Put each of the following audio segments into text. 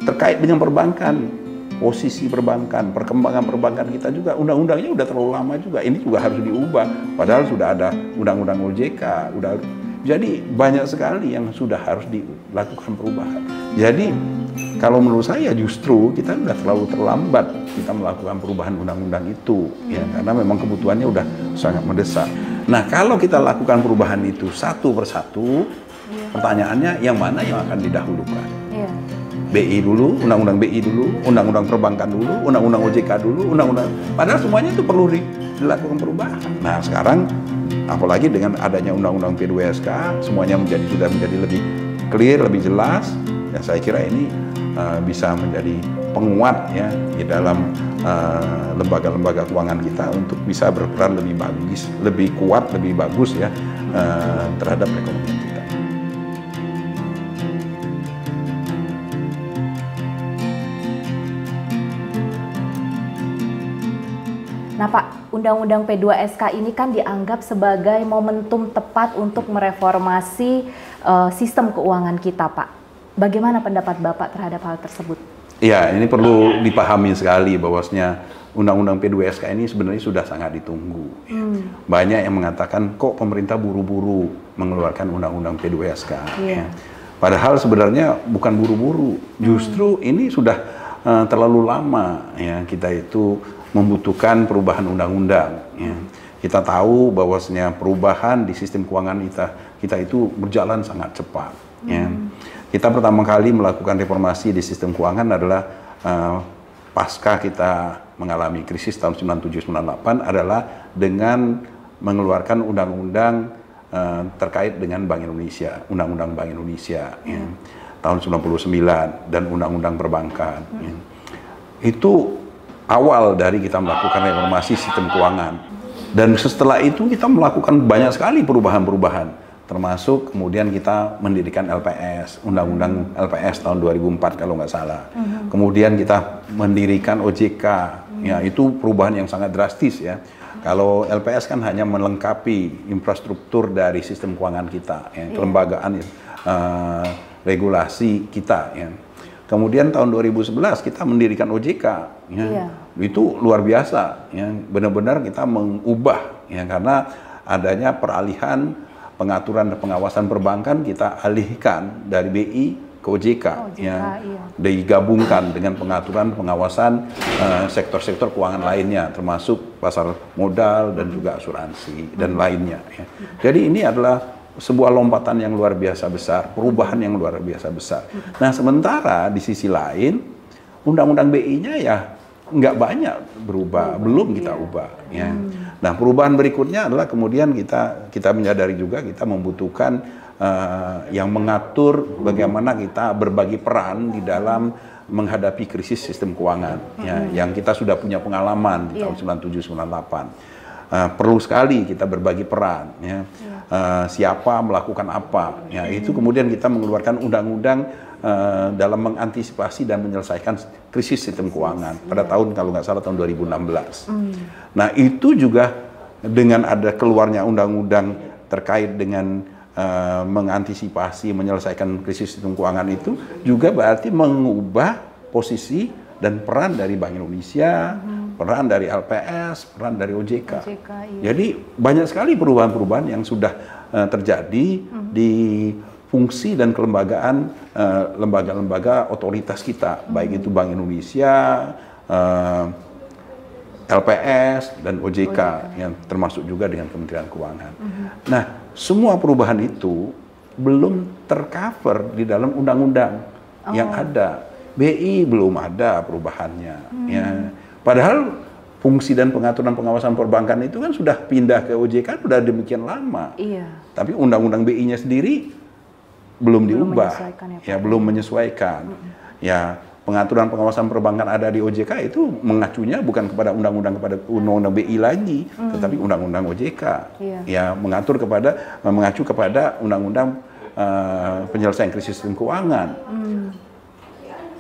terkait dengan perbankan, posisi perbankan, perkembangan perbankan kita juga, undang-undangnya udah terlalu lama juga. Ini juga harus diubah. Padahal sudah ada undang-undang OJK, jadi banyak sekali yang sudah harus dilakukan perubahan. Jadi kalau menurut saya justru kita sudah terlalu terlambat kita melakukan perubahan undang-undang itu, ya, karena memang kebutuhannya udah sangat mendesak. Nah, kalau kita lakukan perubahan itu satu persatu, pertanyaannya yang mana yang akan didahulukan? BI dulu, undang-undang BI dulu, undang-undang perbankan dulu, undang-undang OJK dulu, undang-undang. Padahal semuanya itu perlu dilakukan perubahan. Nah, sekarang apalagi dengan adanya undang-undang P2SK, semuanya sudah menjadi lebih clear, lebih jelas. Ya, saya kira ini bisa menjadi penguat ya di dalam lembaga-lembaga keuangan kita untuk bisa berperan lebih bagus, lebih kuat, lebih bagus ya terhadap perekonomian kita. Nah Pak, Undang-Undang P2SK ini kan dianggap sebagai momentum tepat untuk mereformasi sistem keuangan kita Pak. Bagaimana pendapat Bapak terhadap hal tersebut? Ya, ini perlu dipahami sekali bahwasanya Undang-Undang P2SK ini sebenarnya sudah sangat ditunggu. Banyak yang mengatakan kok pemerintah buru-buru mengeluarkan Undang-Undang P2SK. Ya. Padahal sebenarnya bukan buru-buru, justru ini sudah terlalu lama ya kita itu membutuhkan perubahan undang-undang. Ya. Kita tahu bahwasanya perubahan di sistem keuangan kita itu berjalan sangat cepat. Ya. Kita pertama kali melakukan reformasi di sistem keuangan adalah pasca kita mengalami krisis tahun 97-98 adalah dengan mengeluarkan undang-undang terkait dengan Bank Indonesia, Undang-Undang Bank Indonesia ya, tahun 99 dan Undang-Undang Perbankan. Ya. Itu awal dari kita melakukan reformasi sistem keuangan. Dan setelah itu kita melakukan banyak sekali perubahan-perubahan. Termasuk kemudian kita mendirikan LPS, Undang-Undang LPS tahun 2004 kalau nggak salah. Kemudian kita mendirikan OJK, ya itu perubahan yang sangat drastis ya. Kalau LPS kan hanya melengkapi infrastruktur dari sistem keuangan kita, ya, kelembagaan, regulasi kita. Ya. Kemudian tahun 2011 kita mendirikan OJK, ya. Itu luar biasa, ya. Benar-benar kita mengubah, ya, karena adanya peralihan pengaturan dan pengawasan perbankan kita alihkan dari BI ke OJK, ya, digabungkan dengan pengaturan pengawasan sektor-sektor keuangan lainnya, termasuk pasar modal dan juga asuransi dan lainnya. Ya. Jadi ini adalah sebuah lompatan yang luar biasa besar, perubahan yang luar biasa besar. Nah, sementara di sisi lain, undang-undang BI-nya ya nggak banyak berubah, belum kita ubah. Ya. Nah, perubahan berikutnya adalah kemudian kita menyadari juga kita membutuhkan yang mengatur bagaimana kita berbagi peran di dalam menghadapi krisis sistem keuangan, ya, yang kita sudah punya pengalaman di tahun 97-98. Perlu sekali kita berbagi peran, ya. Siapa melakukan apa, ya, itu kemudian kita mengeluarkan undang-undang dalam mengantisipasi dan menyelesaikan krisis sistem keuangan pada tahun kalau nggak salah tahun 2016. Nah itu juga dengan ada keluarnya undang-undang terkait dengan mengantisipasi menyelesaikan krisis sistem keuangan itu juga berarti mengubah posisi dan peran dari Bank Indonesia, peran dari LPS, peran dari OJK. Jadi banyak sekali perubahan-perubahan yang sudah terjadi di fungsi dan kelembagaan lembaga-lembaga otoritas kita, baik itu Bank Indonesia, LPS dan OJK, yang termasuk juga dengan Kementerian Keuangan. Nah, semua perubahan itu belum tercover di dalam undang-undang yang ada. BI belum ada perubahannya. Ya. Padahal fungsi dan pengaturan pengawasan perbankan itu kan sudah pindah ke OJK sudah demikian lama. Tapi undang-undang BI-nya sendiri belum diubah, ya belum menyesuaikan. Ya, pengaturan pengawasan perbankan ada di OJK itu mengacunya bukan kepada undang-undang BI lagi, tetapi undang-undang OJK. Ya, mengacu kepada undang-undang penyelesaian krisis sistem keuangan.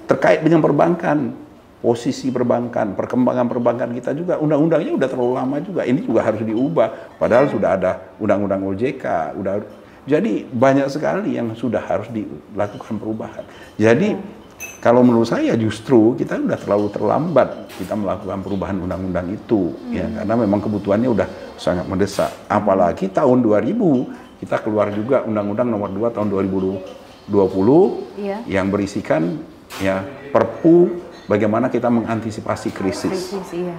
Terkait dengan perbankan, posisi perbankan, perkembangan perbankan kita juga undang-undangnya udah terlalu lama juga. Ini juga harus diubah. Padahal sudah ada undang-undang OJK, jadi banyak sekali yang sudah harus dilakukan perubahan. Jadi kalau menurut saya justru kita udah terlalu terlambat kita melakukan perubahan undang-undang itu, ya karena memang kebutuhannya udah sangat mendesak. Apalagi tahun 2000 kita keluar juga Undang-Undang Nomor 2 tahun 2020 yang berisikan ya Perpu bagaimana kita mengantisipasi krisis.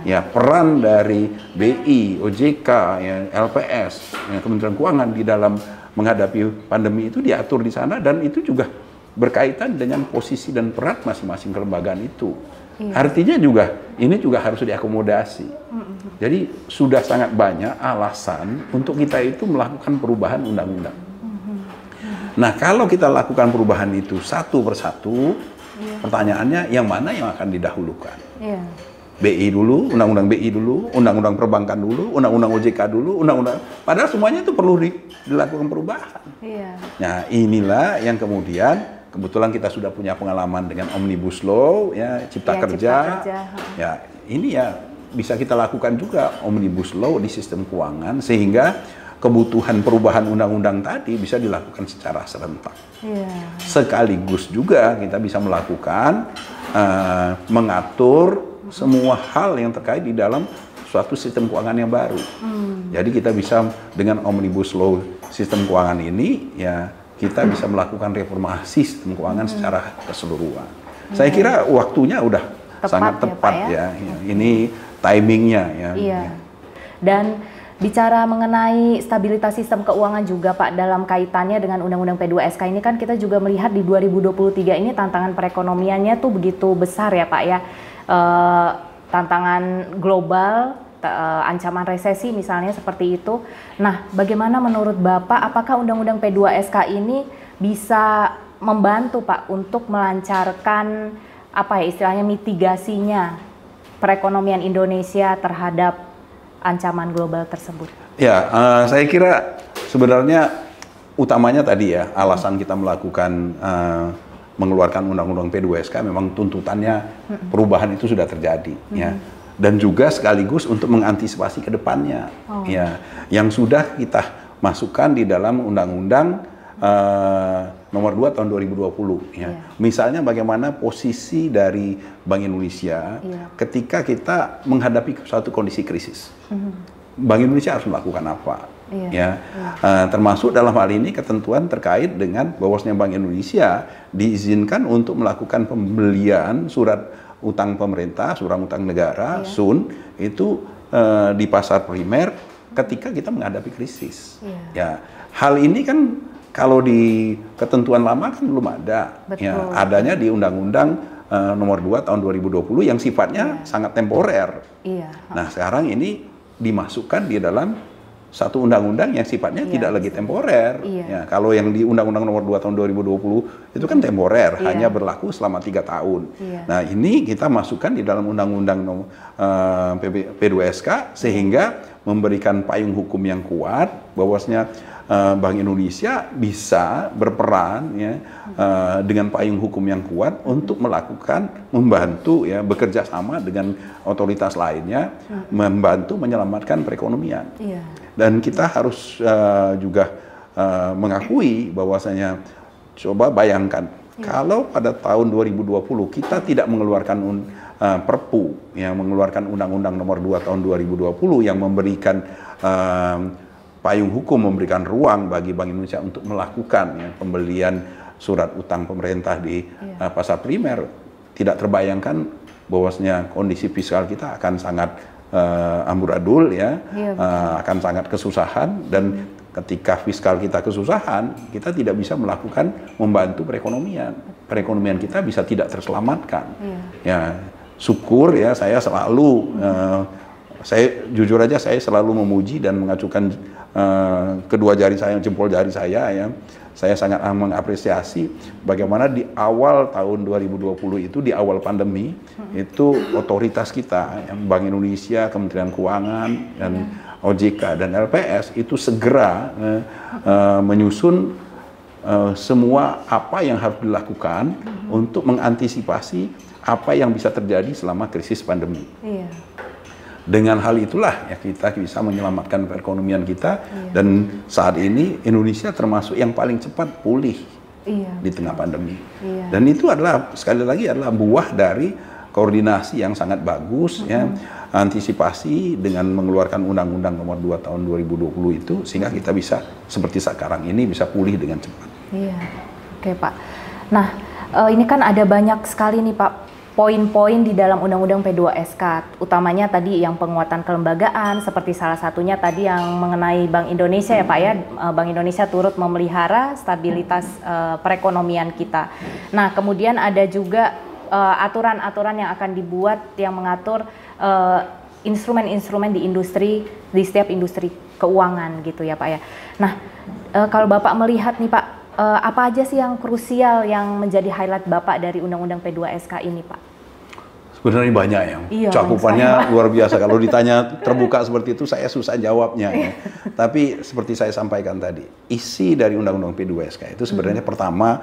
Ya, peran dari BI, OJK, ya, LPS, ya, Kementerian Keuangan di dalam menghadapi pandemi itu diatur di sana, dan itu juga berkaitan dengan posisi dan peran masing-masing kelembagaan itu. Artinya juga ini juga harus diakomodasi. Jadi sudah sangat banyak alasan untuk kita itu melakukan perubahan undang-undang. Nah, kalau kita lakukan perubahan itu satu persatu, pertanyaannya yang mana yang akan didahulukan? BI dulu, undang-undang BI dulu, undang-undang perbankan dulu, undang-undang OJK dulu, undang-undang, padahal semuanya itu perlu dilakukan perubahan. Nah, inilah yang kemudian kebetulan kita sudah punya pengalaman dengan Omnibus Law, ya, Cipta Kerja. Ya, ini ya bisa kita lakukan juga Omnibus Law di sistem keuangan sehingga kebutuhan perubahan undang-undang tadi bisa dilakukan secara serentak. Sekaligus juga kita bisa melakukan mengatur semua hal yang terkait di dalam suatu sistem keuangan yang baru. Jadi kita bisa dengan Omnibus Law sistem keuangan ini ya kita bisa melakukan reformasi sistem keuangan secara keseluruhan. Saya kira waktunya udah sangat tepat ya. Ini timingnya ya. Dan bicara mengenai stabilitas sistem keuangan juga Pak, dalam kaitannya dengan Undang-Undang P2SK ini kan kita juga melihat di 2023 ini tantangan perekonomiannya tuh begitu besar ya Pak ya. Tantangan global, ancaman resesi misalnya seperti itu. Nah, bagaimana menurut Bapak, apakah Undang-Undang P2SK ini bisa membantu Pak untuk melancarkan apa ya istilahnya mitigasinya perekonomian Indonesia terhadap ancaman global tersebut? Ya, saya kira sebenarnya utamanya tadi ya alasan kita melakukan mengeluarkan Undang-Undang P2SK memang tuntutannya perubahan itu sudah terjadi ya. Dan juga sekaligus untuk mengantisipasi ke depannya ya yang sudah kita masukkan di dalam Undang-Undang Nomor 2 tahun 2020 ya. Misalnya bagaimana posisi dari Bank Indonesia ketika kita menghadapi suatu kondisi krisis. Bank Indonesia harus melakukan apa? Termasuk dalam hal ini ketentuan terkait dengan bahwasanya Bank Indonesia diizinkan untuk melakukan pembelian surat utang pemerintah, surat utang negara, SUN, itu di pasar primer ketika kita menghadapi krisis. Ya, hal ini kan kalau di ketentuan lama kan belum ada. Ya, adanya di Undang-Undang Nomor 2 tahun 2020 yang sifatnya sangat temporer. Nah, sekarang ini dimasukkan di dalam satu undang-undang yang sifatnya tidak lagi temporer. Ya, kalau yang di Undang-Undang Nomor 2 tahun 2020 itu kan temporer, hanya berlaku selama 3 tahun. Nah, ini kita masukkan di dalam Undang-Undang P2SK sehingga memberikan payung hukum yang kuat bahwasanya Bank Indonesia bisa berperan ya dengan payung hukum yang kuat untuk melakukan membantu ya bekerja sama dengan otoritas lainnya membantu menyelamatkan perekonomian. Dan kita harus juga mengakui bahwasanya coba bayangkan kalau pada tahun 2020 kita tidak mengeluarkan Perpu yang mengeluarkan Undang-Undang Nomor 2 tahun 2020 yang memberikan payung hukum, memberikan ruang bagi Bank Indonesia untuk melakukan ya, pembelian surat utang pemerintah di pasar primer, tidak terbayangkan bahwasanya kondisi fiskal kita akan sangat amburadul ya, akan sangat kesusahan, dan ketika fiskal kita kesusahan, kita tidak bisa melakukan membantu perekonomian. Perekonomian kita bisa tidak terselamatkan. Ya, syukur ya saya selalu saya jujur aja saya selalu memuji dan mengacukan kedua jari saya, jempol jari saya ya. Saya sangat mengapresiasi bagaimana di awal tahun 2020 itu, di awal pandemi, itu otoritas kita, yang Bank Indonesia, Kementerian Keuangan, dan OJK, dan LPS, itu segera menyusun semua apa yang harus dilakukan untuk mengantisipasi apa yang bisa terjadi selama krisis pandemi. Dengan hal itulah ya kita bisa menyelamatkan perekonomian kita, dan saat ini Indonesia termasuk yang paling cepat pulih di tengah pandemi. Iya. Dan itu adalah sekali lagi adalah buah dari koordinasi yang sangat bagus ya, antisipasi dengan mengeluarkan Undang-Undang Nomor 2 Tahun 2020 itu sehingga kita bisa seperti sekarang ini bisa pulih dengan cepat. Iya, oke Pak. Nah, ini kan ada banyak sekali nih Pak poin-poin di dalam Undang-Undang P2SK, utamanya tadi yang penguatan kelembagaan, seperti salah satunya tadi yang mengenai Bank Indonesia ya Pak ya, Bank Indonesia turut memelihara stabilitas perekonomian kita. Nah, kemudian ada juga aturan-aturan yang akan dibuat yang mengatur instrumen-instrumen di setiap industri keuangan gitu ya Pak ya. Nah, kalau Bapak melihat nih Pak, apa aja sih yang krusial yang menjadi highlight Bapak dari Undang-Undang P2SK ini Pak? Sebenarnya banyak ya, iya, cakupannya luar biasa. Kalau ditanya terbuka seperti itu saya susah jawabnya ya. Tapi seperti saya sampaikan tadi, isi dari Undang-Undang P2SK itu sebenarnya pertama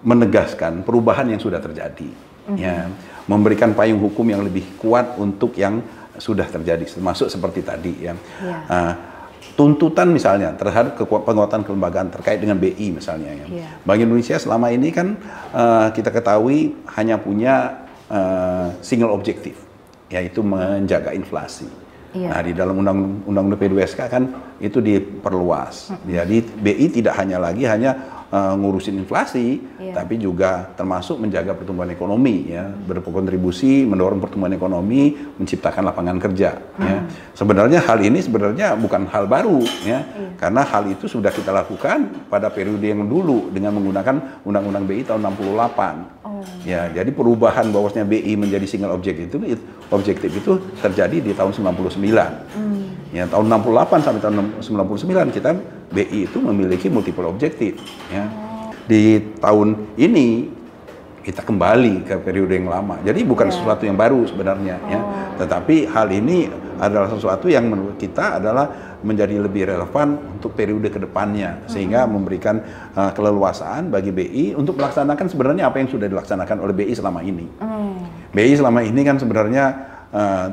menegaskan perubahan yang sudah terjadi, ya, memberikan payung hukum yang lebih kuat untuk yang sudah terjadi, termasuk seperti tadi ya. Tuntutan misalnya terhadap penguatan kelembagaan terkait dengan BI misalnya ya. Bank Indonesia selama ini kan kita ketahui hanya punya single objektif, yaitu menjaga inflasi. Nah, di dalam Undang-Undang P2SK kan itu diperluas. Jadi BI tidak hanya ngurusin inflasi, tapi juga termasuk menjaga pertumbuhan ekonomi, ya, berkontribusi mendorong pertumbuhan ekonomi, menciptakan lapangan kerja. Ya. Sebenarnya hal ini bukan hal baru, ya, karena hal itu sudah kita lakukan pada periode yang dulu dengan menggunakan Undang-Undang BI tahun 68. Ya, jadi perubahan bahwasanya BI menjadi single objektif itu terjadi di tahun 99. Ya, tahun 68 sampai tahun 99 kita BI itu memiliki multiple objektif. Ya. Di tahun ini kita kembali ke periode yang lama. Jadi bukan sesuatu yang baru sebenarnya. Ya. Tetapi hal ini adalah sesuatu yang menurut kita adalah menjadi lebih relevan untuk periode kedepannya. Sehingga memberikan keleluasaan bagi BI untuk melaksanakan sebenarnya apa yang sudah dilaksanakan oleh BI selama ini. BI selama ini kan sebenarnya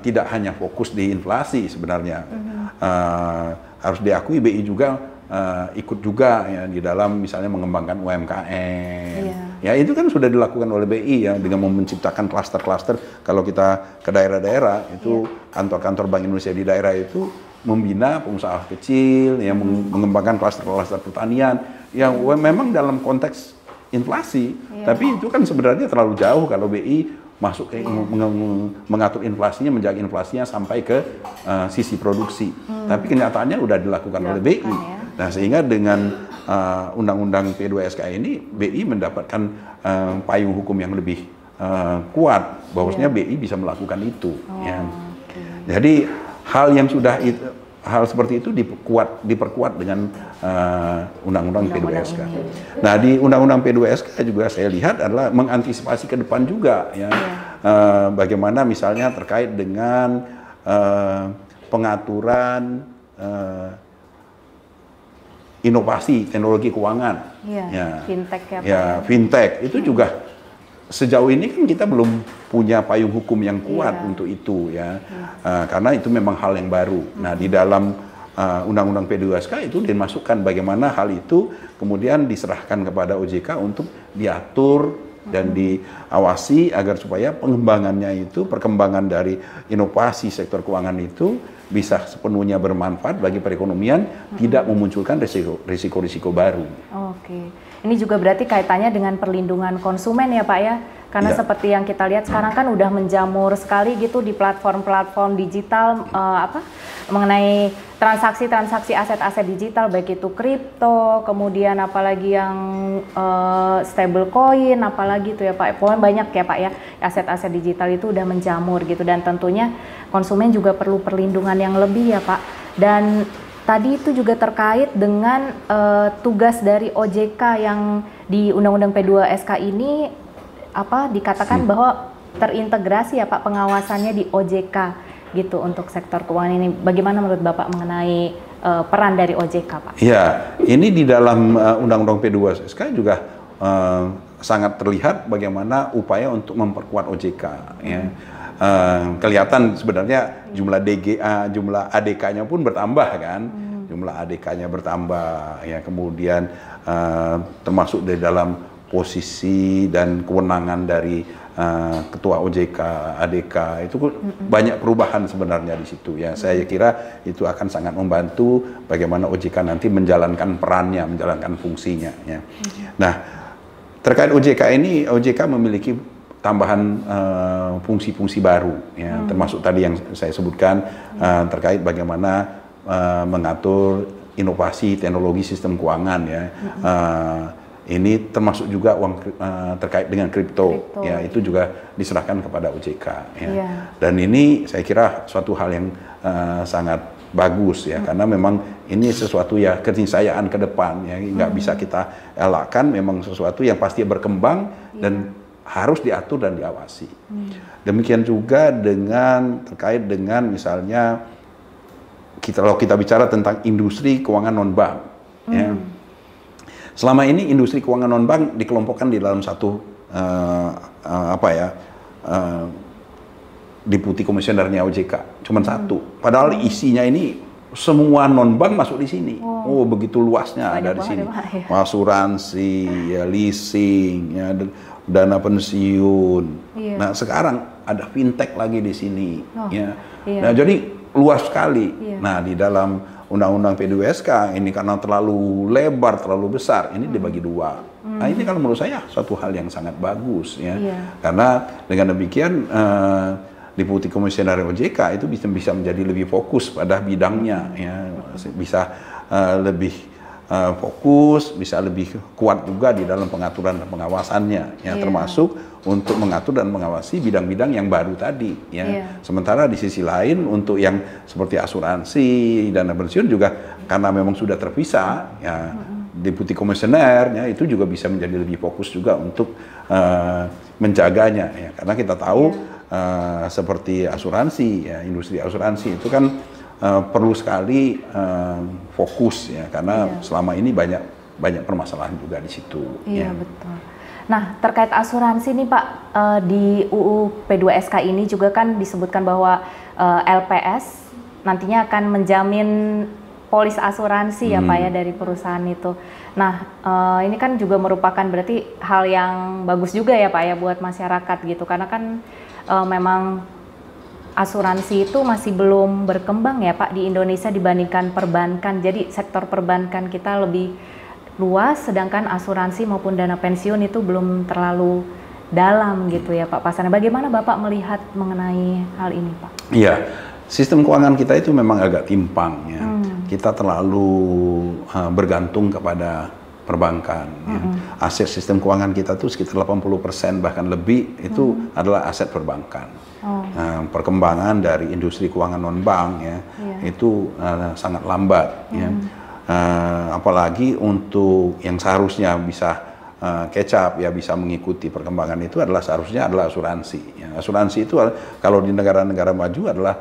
tidak hanya fokus di inflasi sebenarnya. Harus diakui BI juga ikut juga ya di dalam misalnya mengembangkan UMKM. Ya itu kan sudah dilakukan oleh BI ya dengan menciptakan klaster-klaster. Kalau kita ke daerah-daerah itu kantor-kantor Bank Indonesia di daerah itu membina pengusaha kecil yang mengembangkan klaster-klaster pertanian yang memang dalam konteks inflasi, tapi itu kan sebenarnya terlalu jauh kalau BI masuk ke mengatur inflasinya, menjaga inflasinya sampai ke sisi produksi. Tapi kenyataannya udah dilakukan oleh BI. Nah, sehingga dengan Undang-Undang P2SK ini BI mendapatkan payung hukum yang lebih kuat bahwasanya BI bisa melakukan itu. Ya. Jadi hal seperti itu diperkuat dengan Undang-Undang P2SK. Nah, di Undang-Undang P2SK juga saya lihat adalah mengantisipasi ke depan juga ya. Bagaimana misalnya terkait dengan pengaturan inovasi teknologi keuangan. Fintech fintech itu juga sejauh ini kan kita belum punya payung hukum yang kuat untuk itu ya, karena itu memang hal yang baru. Nah, di dalam Undang-Undang P2SK itu dimasukkan bagaimana hal itu kemudian diserahkan kepada OJK untuk diatur dan diawasi agar supaya perkembangan dari inovasi sektor keuangan itu bisa sepenuhnya bermanfaat bagi perekonomian, tidak memunculkan risiko-risiko baru. Oke. Ini juga berarti kaitannya dengan perlindungan konsumen ya Pak ya? Karena seperti yang kita lihat sekarang kan udah menjamur sekali gitu di platform-platform digital mengenai transaksi-transaksi aset-aset digital, baik itu kripto, kemudian apalagi yang stable coin, apalagi itu ya Pak. Pokoknya banyak ya Pak ya, aset-aset digital itu udah menjamur gitu, dan tentunya konsumen juga perlu perlindungan yang lebih ya Pak. Dan tadi itu juga terkait dengan tugas dari OJK yang di Undang-Undang P2SK ini dikatakan bahwa terintegrasi ya Pak pengawasannya di OJK gitu untuk sektor keuangan ini. Bagaimana menurut Bapak mengenai peran dari OJK Pak? Ya, ini di dalam Undang-Undang P2SK juga sangat terlihat bagaimana upaya untuk memperkuat OJK. Ya. Kelihatan sebenarnya jumlah DGA, jumlah ADK-nya pun bertambah kan. jumlah ADK-nya bertambah, ya kemudian termasuk di dalam posisi dan kewenangan dari Ketua OJK, ADK itu banyak perubahan sebenarnya di situ ya. Saya kira itu akan sangat membantu bagaimana OJK nanti menjalankan perannya, menjalankan fungsinya ya. Nah, terkait OJK ini, OJK memiliki tambahan fungsi-fungsi baru ya, termasuk tadi yang saya sebutkan terkait bagaimana mengatur inovasi teknologi sistem keuangan ya. Ini termasuk juga terkait dengan kripto, ya itu juga diserahkan kepada OJK. Ya. Dan ini saya kira suatu hal yang sangat bagus ya, karena memang ini sesuatu ya keniscayaan ke depan ya, nggak bisa kita elakkan, memang sesuatu yang pasti berkembang dan harus diatur dan diawasi. Demikian juga terkait dengan misalnya kalau kita bicara tentang industri keuangan non bank. Ya. Selama ini industri keuangan non-bank dikelompokkan di dalam satu deputi komisionernya OJK, cuman satu. Padahal isinya ini semua non-bank masuk di sini. Oh, begitu luasnya ada di sini. Asuransi, ya, leasing, ya, dana pensiun. Nah, sekarang ada fintech lagi di sini. Ya. Nah, jadi luas sekali. Nah, di dalam Undang-Undang P2SK ini karena terlalu lebar, terlalu besar, ini dibagi dua. Nah, ini kalau menurut saya suatu hal yang sangat bagus ya. Karena dengan demikian Deputi Komisioner OJK itu bisa menjadi lebih fokus pada bidangnya ya. Bisa lebih fokus, bisa lebih kuat juga di dalam pengaturan dan pengawasannya ya, termasuk untuk mengatur dan mengawasi bidang-bidang yang baru tadi ya. Sementara di sisi lain untuk yang seperti asuransi, dana pensiun juga karena memang sudah terpisah ya, Deputi Komisioner ya itu juga bisa menjadi lebih fokus juga untuk menjaganya ya. Karena kita tahu seperti asuransi ya, industri asuransi itu kan perlu sekali fokus ya, karena selama ini banyak permasalahan juga di situ. Iya, betul. Nah, terkait asuransi nih Pak, di UU P2SK ini juga kan disebutkan bahwa LPS nantinya akan menjamin polis asuransi ya Pak ya dari perusahaan itu. Nah, ini kan juga merupakan berarti hal yang bagus juga ya Pak ya buat masyarakat gitu, karena kan memang asuransi itu masih belum berkembang ya Pak di Indonesia dibandingkan perbankan. Jadi sektor perbankan kita lebih luas, sedangkan asuransi maupun dana pensiun itu belum terlalu dalam gitu ya Pak pasarnya. Bagaimana Bapak melihat mengenai hal ini Pak? Iya, sistem keuangan kita itu memang agak timpang ya. Kita terlalu bergantung kepada perbankan. Ya. Aset sistem keuangan kita tuh sekitar 80% bahkan lebih itu adalah aset perbankan. Perkembangan dari industri keuangan non bank ya itu sangat lambat ya. Apalagi untuk yang seharusnya bisa catch up ya, bisa mengikuti perkembangan itu seharusnya adalah asuransi ya. Asuransi itu kalau di negara-negara maju adalah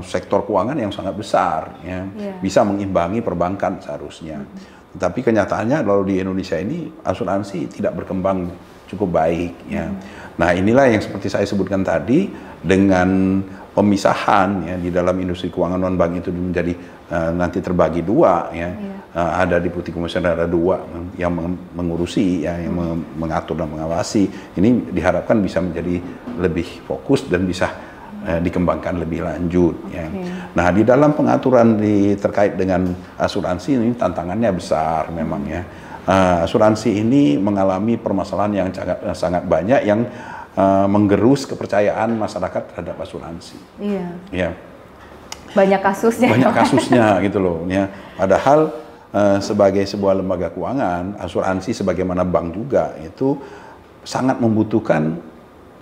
sektor keuangan yang sangat besar ya. Bisa mengimbangi perbankan seharusnya. Tapi kenyataannya kalau di Indonesia ini asuransi tidak berkembang cukup baik ya. Nah, inilah yang seperti saya sebutkan tadi, dengan pemisahan ya di dalam industri keuangan non bank itu menjadi nanti terbagi dua ya. Ada Deputi Komisioner, ada dua yang mengurusi ya, yang mengatur dan mengawasi. Ini diharapkan bisa menjadi lebih fokus dan bisa dikembangkan lebih lanjut ya. Nah, di dalam pengaturan terkait dengan asuransi ini tantangannya besar memang ya. Asuransi ini mengalami permasalahan yang sangat banyak yang menggerus kepercayaan masyarakat terhadap asuransi. Iya. Ya. Banyak kasusnya. Banyak kasusnya gitu loh ya. Padahal sebagai sebuah lembaga keuangan, asuransi sebagaimana bank juga itu sangat membutuhkan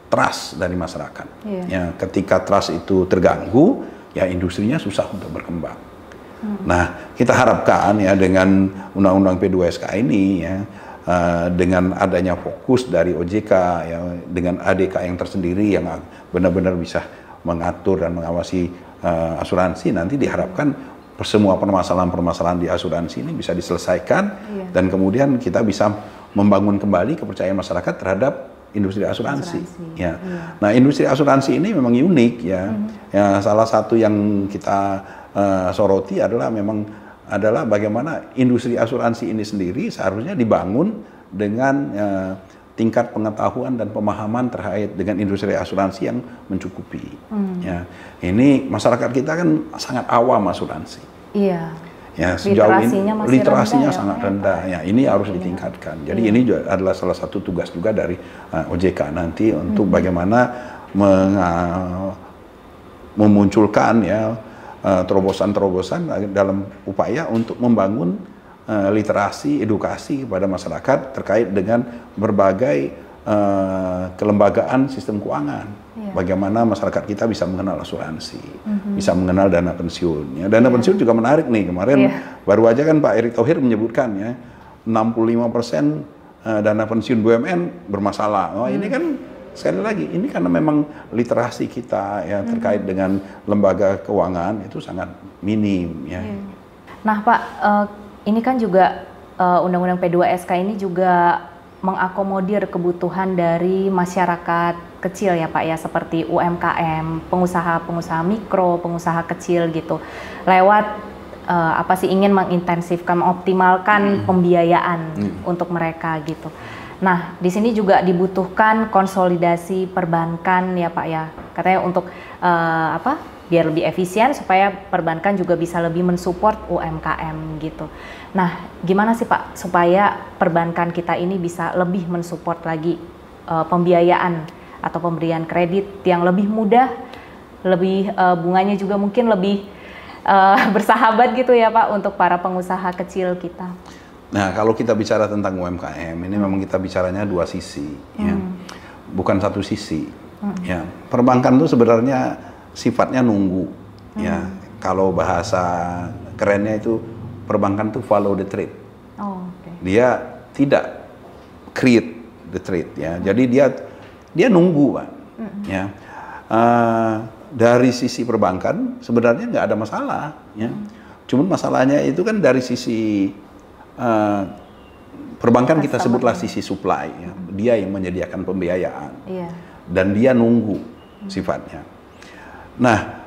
trust dari masyarakat. Ya, ketika trust itu terganggu, ya industrinya susah untuk berkembang. Nah, kita harapkan ya dengan Undang-Undang P2SK ini ya, dengan adanya fokus dari OJK ya, dengan ADK yang tersendiri yang benar-benar bisa mengatur dan mengawasi asuransi, nanti diharapkan semua permasalahan-permasalahan di asuransi ini bisa diselesaikan dan kemudian kita bisa membangun kembali kepercayaan masyarakat terhadap industri asuransi. Ya. Nah, industri asuransi ini memang unik ya. Ya, salah satu yang kita soroti adalah bagaimana industri asuransi ini sendiri seharusnya dibangun dengan tingkat pengetahuan dan pemahaman terkait dengan industri asuransi yang mencukupi. Ya, ini masyarakat kita kan sangat awam asuransi. Iya. Ya, sejauh ini literasinya rendah, sangat rendah. Ya, ini harus ditingkatkan. Jadi ini adalah salah satu tugas juga dari OJK nanti untuk bagaimana memunculkan ya terobosan-terobosan dalam upaya untuk membangun literasi, edukasi kepada masyarakat terkait dengan berbagai kelembagaan sistem keuangan. Bagaimana masyarakat kita bisa mengenal asuransi, bisa mengenal dana pensiun. Ya, dana pensiun juga menarik nih. Kemarin baru aja kan Pak Erick Thohir menyebutkan ya 65% dana pensiun BUMN bermasalah. Oh, ini kan sekali lagi ini karena memang literasi kita ya terkait dengan lembaga keuangan itu sangat minim ya. Nah Pak, ini kan juga Undang-Undang P2SK ini juga mengakomodir kebutuhan dari masyarakat kecil ya Pak ya, seperti UMKM, pengusaha mikro, pengusaha kecil gitu. Lewat ingin mengintensifkan, mengoptimalkan pembiayaan untuk mereka gitu. Nah, di sini juga dibutuhkan konsolidasi perbankan ya Pak ya. Katanya untuk biar lebih efisien supaya perbankan juga bisa lebih mensupport UMKM gitu. Nah, gimana sih Pak supaya perbankan kita ini bisa lebih mensupport lagi pembiayaan atau pemberian kredit yang lebih mudah, lebih bunganya juga mungkin lebih bersahabat gitu ya Pak untuk para pengusaha kecil kita. Nah, kalau kita bicara tentang UMKM ini memang kita bicaranya dua sisi, ya. Bukan satu sisi. Ya, perbankan itu sebenarnya sifatnya nunggu, ya. Kalau bahasa kerennya itu perbankan itu follow the trade. Dia tidak create the trade, ya. Jadi dia nunggu, Pak. Ya. Dari sisi perbankan sebenarnya nggak ada masalah, ya. Cuman masalahnya itu kan dari sisi perbankan kita sebutlah sisi supply, ya. Dia yang menyediakan pembiayaan, dan dia nunggu sifatnya. Nah,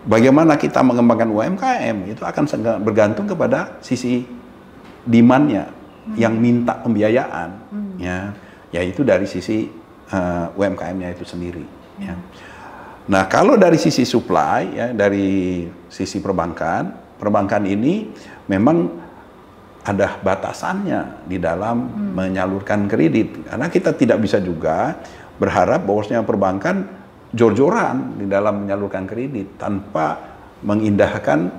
bagaimana kita mengembangkan UMKM itu akan sangat bergantung kepada sisi demand-nya yang minta pembiayaan, ya, yaitu dari sisi UMKM-nya itu sendiri. Ya. Nah, kalau dari sisi supply, ya, dari sisi perbankan ini memang ada batasannya di dalam menyalurkan kredit, karena kita tidak bisa juga berharap bahwasanya perbankan jor-joran di dalam menyalurkan kredit tanpa mengindahkan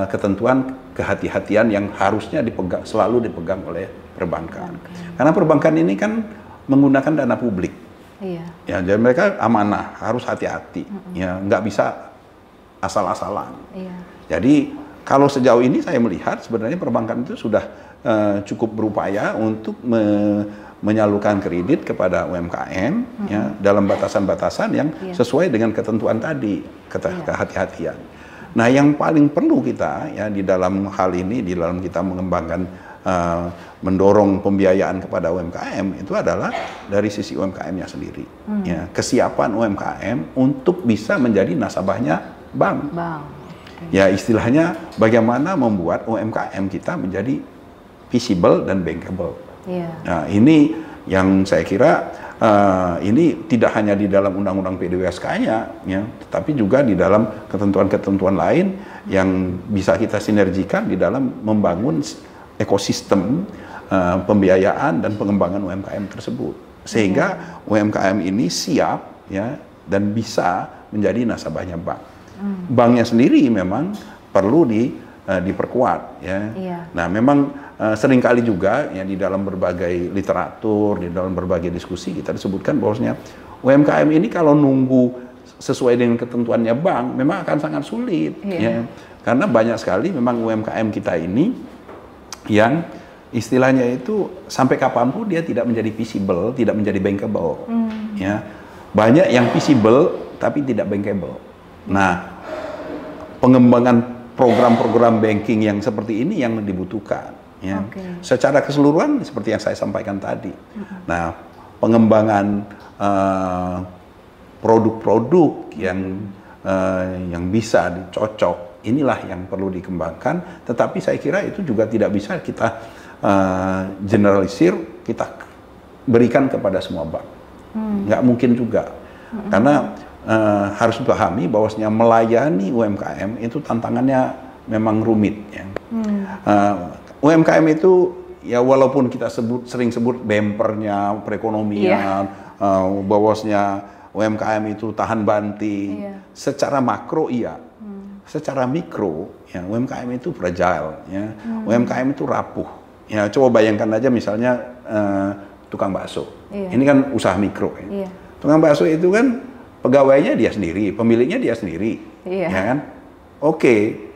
ketentuan kehati-hatian yang harusnya selalu dipegang oleh perbankan. Karena perbankan ini kan menggunakan dana publik, ya, jadi mereka amanah, harus hati-hati, ya, nggak bisa asal-asalan. Jadi kalau sejauh ini saya melihat sebenarnya perbankan itu sudah cukup berupaya untuk menyalurkan kredit kepada UMKM, ya, dalam batasan-batasan yang sesuai dengan ketentuan tadi, kehati-hatian. Nah, yang paling perlu kita ya di dalam hal ini, di dalam kita mengembangkan mendorong pembiayaan kepada UMKM itu adalah dari sisi UMKM-nya sendiri, ya, kesiapan UMKM untuk bisa menjadi nasabahnya bank. Ya, istilahnya bagaimana membuat UMKM kita menjadi visible dan bankable. Nah, ini yang saya kira ini tidak hanya di dalam undang-undang P2SK-nya, ya, tetapi juga di dalam ketentuan-ketentuan lain yang bisa kita sinergikan di dalam membangun ekosistem pembiayaan dan pengembangan UMKM tersebut, sehingga UMKM ini siap, ya, dan bisa menjadi nasabahnya bank. Banknya sendiri memang perlu diperkuat, ya. Nah, memang seringkali juga ya di dalam berbagai literatur, di dalam berbagai diskusi kita disebutkan bahwasanya UMKM ini kalau nunggu sesuai dengan ketentuannya bank memang akan sangat sulit, ya. Karena banyak sekali memang UMKM kita ini yang istilahnya itu sampai kapanpun dia tidak menjadi visible, tidak menjadi bankable, ya. Banyak yang visible tapi tidak bankable. Nah, pengembangan program-program banking yang seperti ini yang dibutuhkan, ya. Secara keseluruhan seperti yang saya sampaikan tadi. Nah, pengembangan produk-produk yang bisa dicocok inilah yang perlu dikembangkan. Tetapi saya kira itu juga tidak bisa kita generalisir, kita berikan kepada semua bank. Nggak mungkin juga. Karena harus dipahami bahwasanya melayani UMKM itu tantangannya memang rumit. Ya. UMKM itu ya walaupun kita sering sebut bempernya perekonomian, bahwasanya UMKM itu tahan banting, secara makro iya, secara mikro ya UMKM itu fragile, ya. UMKM itu rapuh. Ya coba bayangkan aja misalnya tukang bakso, ini kan usaha mikro. Ya. Tukang bakso itu kan pegawainya dia sendiri, pemiliknya dia sendiri, ya kan? Oke,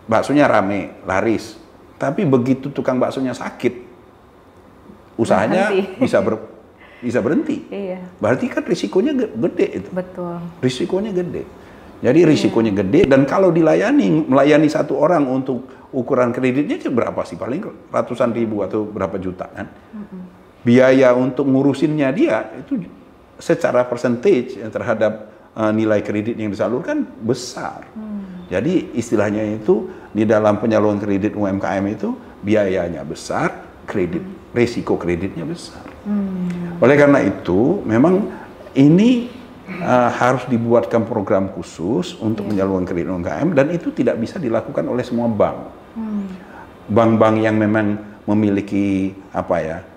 baksonya rame, laris. Tapi begitu tukang baksonya sakit, usahanya bisa berhenti. Berarti kan risikonya gede itu. Betul. Risikonya gede. Jadi risikonya gede, dan kalau melayani satu orang untuk ukuran kreditnya berapa sih? Paling ratusan ribu atau berapa juta kan? Biaya untuk ngurusinnya dia itu secara percentage terhadap nilai kredit yang disalurkan besar. Jadi istilahnya itu di dalam penyaluran kredit UMKM itu biayanya besar, risiko kreditnya besar. Oleh karena itu memang ini harus dibuatkan program khusus untuk penyaluran kredit UMKM, dan itu tidak bisa dilakukan oleh semua bank. Bank-bank yang memang memiliki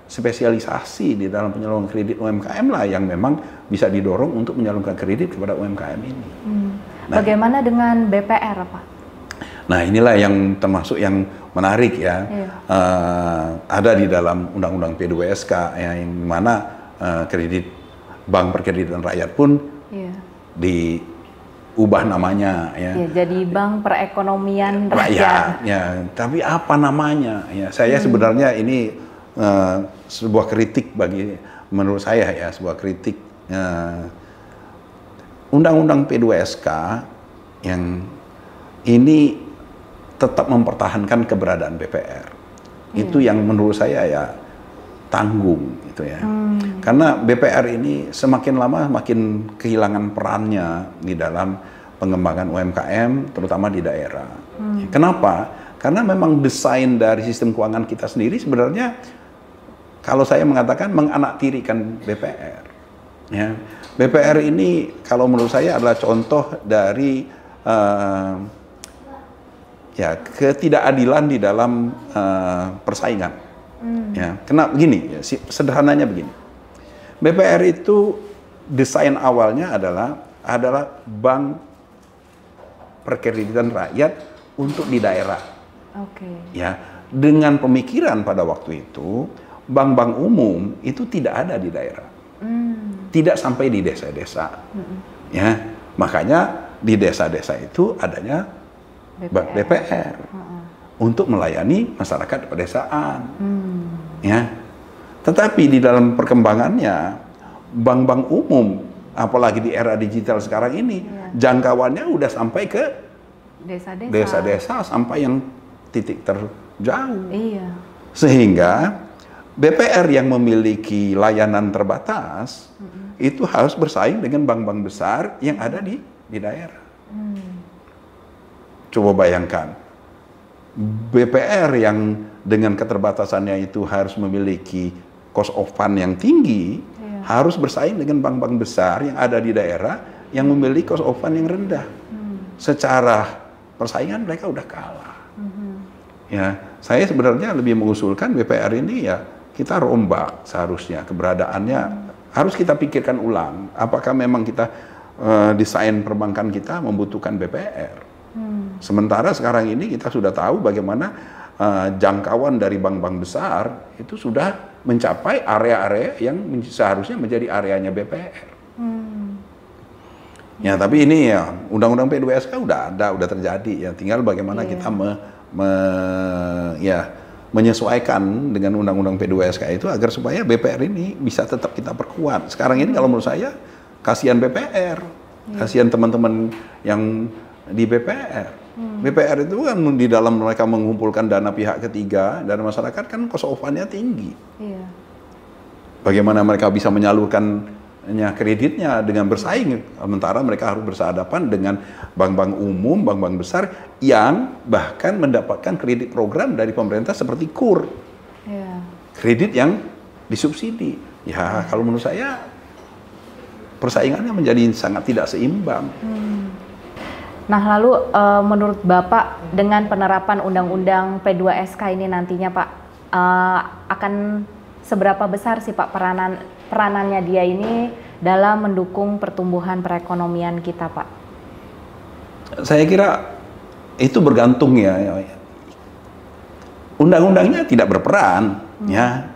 spesialisasi di dalam penyaluran kredit UMKM lah yang memang bisa didorong untuk menyalurkan kredit kepada UMKM ini. Nah, bagaimana dengan BPR, Pak? Nah, inilah yang termasuk yang menarik ya. Ada di dalam Undang-Undang P2SK yang mana kredit bank perkreditan rakyat pun diubah namanya ya. Jadi Bank Perekonomian Rakyat. Ya, tapi apa namanya? Ya, saya sebenarnya ini sebuah kritik menurut saya ya, sebuah kritik Undang-Undang P2SK yang ini tetap mempertahankan keberadaan BPR. Itu yang menurut saya ya tanggung gitu ya. Karena BPR ini semakin lama makin kehilangan perannya di dalam pengembangan UMKM terutama di daerah. Kenapa? Karena memang desain dari sistem keuangan kita sendiri sebenarnya kalau saya mengatakan menganaktirikan BPR. Ya. BPR ini kalau menurut saya adalah contoh dari ketidakadilan di dalam persaingan. Ya, kenapa begini? Ya, sederhananya begini. BPR itu desain awalnya adalah bank perkreditan rakyat untuk di daerah. Ya, dengan pemikiran pada waktu itu bank-bank umum itu tidak ada di daerah. Tidak sampai di desa-desa. Ya, makanya di desa-desa itu adanya BPR untuk melayani masyarakat pedesaan. Ya. Tetapi di dalam perkembangannya bank-bank umum apalagi di era digital sekarang ini jangkauannya udah sampai ke desa-desa sampai yang titik terjauh. Sehingga BPR yang memiliki layanan terbatas itu harus bersaing dengan bank-bank besar yang ada di daerah. Coba bayangkan, BPR yang dengan keterbatasannya itu harus memiliki cost of fund yang tinggi, harus bersaing dengan bank-bank besar yang ada di daerah yang memiliki cost of fund yang rendah. Secara persaingan mereka udah kalah. Ya, saya sebenarnya lebih mengusulkan BPR ini ya kita rombak seharusnya keberadaannya, harus kita pikirkan ulang apakah memang kita desain perbankan kita membutuhkan BPR. Sementara sekarang ini kita sudah tahu bagaimana jangkauan dari bank-bank besar itu sudah mencapai area-area yang seharusnya menjadi areanya BPR. Ya, tapi ini ya Undang-Undang P2SK udah terjadi ya, tinggal bagaimana kita menyesuaikan dengan Undang-Undang P2SK itu agar supaya BPR ini bisa tetap kita perkuat. Sekarang ini kalau menurut saya kasihan BPR, kasihan teman-teman yang di BPR. BPR itu kan di dalam mereka mengumpulkan dana pihak ketiga dan masyarakat kan cost of fund-nya tinggi. Bagaimana mereka bisa menyalurkan kreditnya dengan bersaing, sementara mereka harus bersehadapan dengan bank-bank umum, bank-bank besar yang bahkan mendapatkan kredit program dari pemerintah seperti KUR, kredit yang disubsidi. Ya, kalau menurut saya persaingannya menjadi sangat tidak seimbang. Nah, lalu menurut Bapak dengan penerapan Undang-Undang P2SK ini nantinya Pak, akan seberapa besar sih Pak peranannya dia ini dalam mendukung pertumbuhan perekonomian kita Pak? Saya kira itu bergantung ya. Undang-undangnya tidak berperan, ya.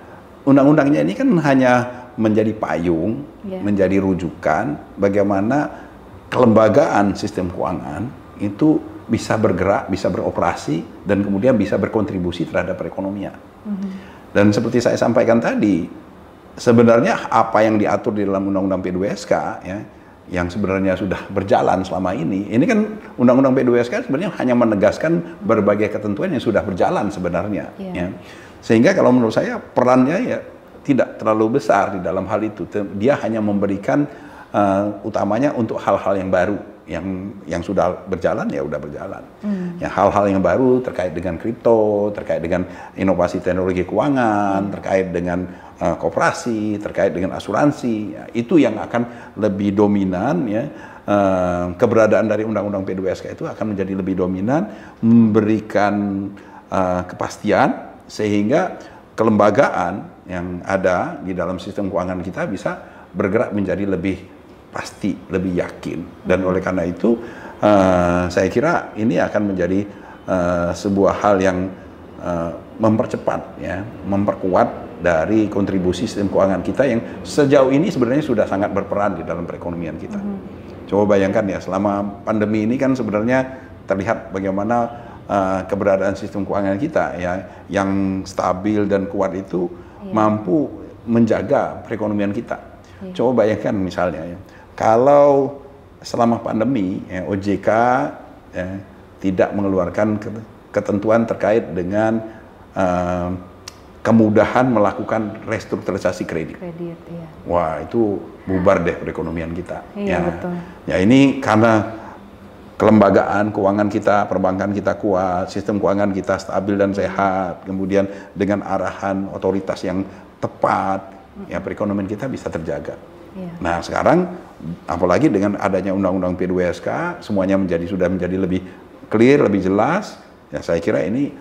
Undang-undangnya ini kan hanya menjadi payung, menjadi rujukan bagaimana kelembagaan sistem keuangan itu bisa bergerak, bisa beroperasi, dan kemudian bisa berkontribusi terhadap perekonomian. Dan seperti saya sampaikan tadi, sebenarnya apa yang diatur di dalam Undang-Undang P2SK, ya, yang sebenarnya sudah berjalan selama ini kan Undang-Undang P2SK sebenarnya hanya menegaskan berbagai ketentuan yang sudah berjalan sebenarnya. Ya. Sehingga kalau menurut saya perannya ya tidak terlalu besar di dalam hal itu. Dia hanya memberikan utamanya untuk hal-hal yang baru, yang sudah berjalan ya udah berjalan. Ya, hal-hal yang baru terkait dengan kripto, terkait dengan inovasi teknologi keuangan, terkait dengan koperasi, terkait dengan asuransi, ya, itu yang akan lebih dominan, ya. Keberadaan dari Undang-Undang P2SK itu akan menjadi lebih dominan, memberikan kepastian sehingga kelembagaan yang ada di dalam sistem keuangan kita bisa bergerak menjadi lebih pasti, lebih yakin. Dan oleh karena itu saya kira ini akan menjadi sebuah hal yang mempercepat, ya, memperkuat dari kontribusi sistem keuangan kita yang sejauh ini sebenarnya sudah sangat berperan di dalam perekonomian kita. Coba bayangkan ya, selama pandemi ini kan sebenarnya terlihat bagaimana keberadaan sistem keuangan kita, ya, yang stabil dan kuat itu mampu menjaga perekonomian kita. Coba bayangkan misalnya, ya, kalau selama pandemi, ya, OJK tidak mengeluarkan ketentuan terkait dengan kemudahan melakukan restrukturisasi kredit. Wah, itu bubar deh perekonomian kita. Betul. Ya, ini karena kelembagaan keuangan kita, perbankan kita kuat, sistem keuangan kita stabil dan sehat, kemudian dengan arahan otoritas yang tepat, ya, perekonomian kita bisa terjaga. Nah, sekarang apalagi dengan adanya Undang-Undang P2SK, semuanya sudah menjadi lebih clear, lebih jelas. Ya, saya kira ini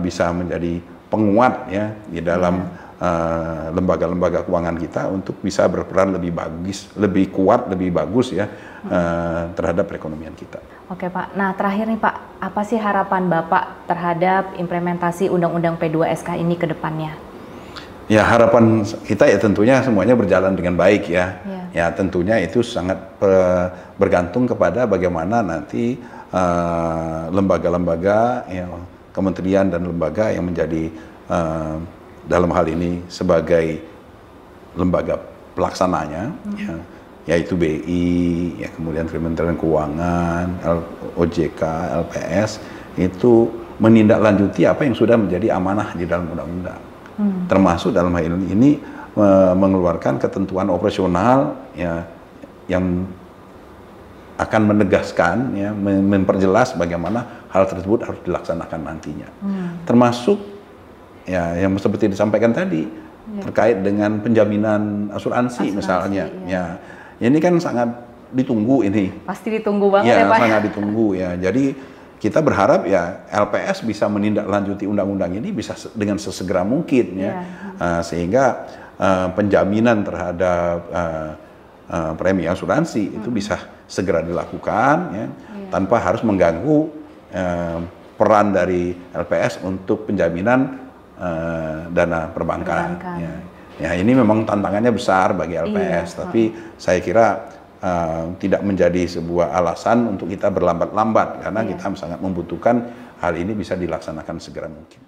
bisa menjadi penguat, ya, di dalam lembaga-lembaga keuangan kita untuk bisa berperan lebih bagus, lebih kuat, lebih bagus, ya, terhadap perekonomian kita. Oke Pak, nah terakhir nih Pak, apa sih harapan Bapak terhadap implementasi Undang-Undang P2SK ini ke depannya? Ya, harapan kita ya tentunya semuanya berjalan dengan baik, ya. Ya, tentunya itu sangat bergantung kepada bagaimana nanti lembaga-lembaga, ya, kementerian dan lembaga yang menjadi dalam hal ini sebagai lembaga pelaksananya, ya, yaitu BI, ya, kemudian Kementerian Keuangan, OJK, LPS, itu menindaklanjuti apa yang sudah menjadi amanah di dalam undang-undang. Termasuk dalam hal ini mengeluarkan ketentuan operasional, ya, yang akan menegaskan, ya, memperjelas bagaimana hal tersebut harus dilaksanakan nantinya. Termasuk, ya, yang seperti disampaikan tadi, terkait dengan penjaminan asuransi misalnya, ya, ini kan sangat ditunggu ini. Pasti ditunggu banget, ya Pak. Sangat ditunggu, ya. Jadi kita berharap, ya, LPS bisa menindaklanjuti undang-undang ini bisa dengan sesegera mungkin, ya, sehingga penjaminan terhadap premi asuransi itu bisa segera dilakukan, ya, tanpa harus mengganggu peran dari LPS untuk penjaminan dana perbankan. Ya, ini memang tantangannya besar bagi LPS, tapi saya kira tidak menjadi sebuah alasan untuk kita berlambat-lambat, karena kita sangat membutuhkan hal ini bisa dilaksanakan segera mungkin.